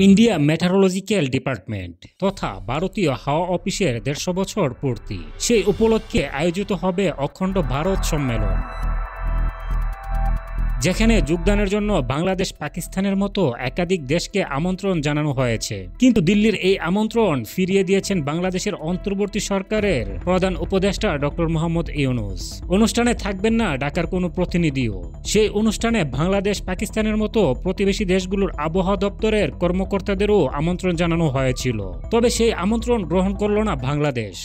India মেটারোলজিক্যাল department তথা ভারতীয় হাওয়া অফিসের ১৫০ বছর পূর্তি, সেই উপলক্ষে আয়োজিত হবে অখণ্ড ভারত সম্মেলন, যেখানে যোগদানের জন্য বাংলাদেশ, পাকিস্তানের মতো একাধিক দেশকে আমন্ত্রণ জানানো হয়েছে। কিন্তু দিল্লির এই আমন্ত্রণ ফিরিয়ে দিয়েছেন বাংলাদেশের অন্তর্বর্তী সরকারের প্রধান উপদেষ্টা ডক্টর মোহাম্মদ ইউনূস। অনুষ্ঠানে থাকবেন না ঢাকার কোনো প্রতিনিধিও। সেই অনুষ্ঠানে বাংলাদেশ, পাকিস্তানের মতো প্রতিবেশী দেশগুলোর আবহাওয়া দপ্তরের কর্মকর্তাদেরও আমন্ত্রণ জানানো হয়েছিল। তবে সেই আমন্ত্রণ গ্রহণ করল না বাংলাদেশ।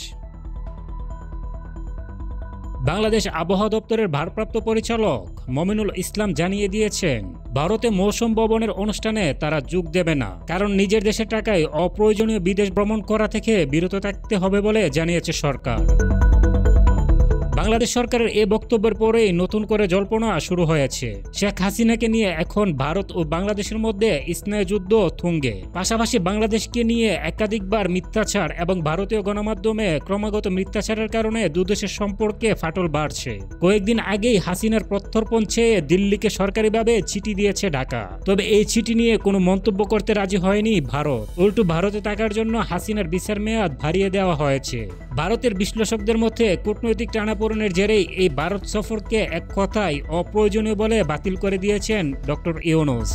বাংলাদেশ আবহাওয়া দপ্তরের ভারপ্রাপ্ত পরিচালক মমিনুল ইসলাম জানিয়ে দিয়েছেন, ভারতে মৌসুম ভবনের অনুষ্ঠানে তারা যোগ দেবে না, কারণ নিজের দেশের টাকায় অপ্রয়োজনীয় বিদেশ ভ্রমণ করা থেকে বিরত থাকতে হবে বলে জানিয়েছে সরকার। বাংলাদেশ সরকারের এই বক্তব্যের পরেই নতুন করে জল্পনা শুরু হয়েছে। শেখ হাসিনাকে নিয়ে এখন ভারত ও বাংলাদেশের মধ্যে স্নায়ুযুদ্ধ তুঙ্গে। পাশাপাশি বাংলাদেশকে নিয়ে একাধিকবার মিথ্যাচার এবং ভারতীয় গণমাধ্যমে ক্রমাগত মিথ্যাচারের কারণে দুদেশের সম্পর্কে ফাটল বাড়ছে। কয়েকদিন আগেই হাসিনার প্রত্যর্পণ চেয়ে দিল্লিকে সরকারিভাবে চিঠি দিয়েছে ঢাকা। তবে এই চিঠি নিয়ে কোনো মন্তব্য করতে রাজি হয়নি ভারত। উল্টো ভারতে থাকার জন্য হাসিনার বিচার মেয়াদ বাড়িয়ে দেওয়া হয়েছে। ভারতের বিশ্লেষকদের মধ্যে কূটনৈতিক টানাপোড়েনের জেরেই এই ভারত সফরকে এক কথায় অপ্রয়োজনীয় বলে বাতিল করে দিয়েছেন ডক্টর ইউনূস।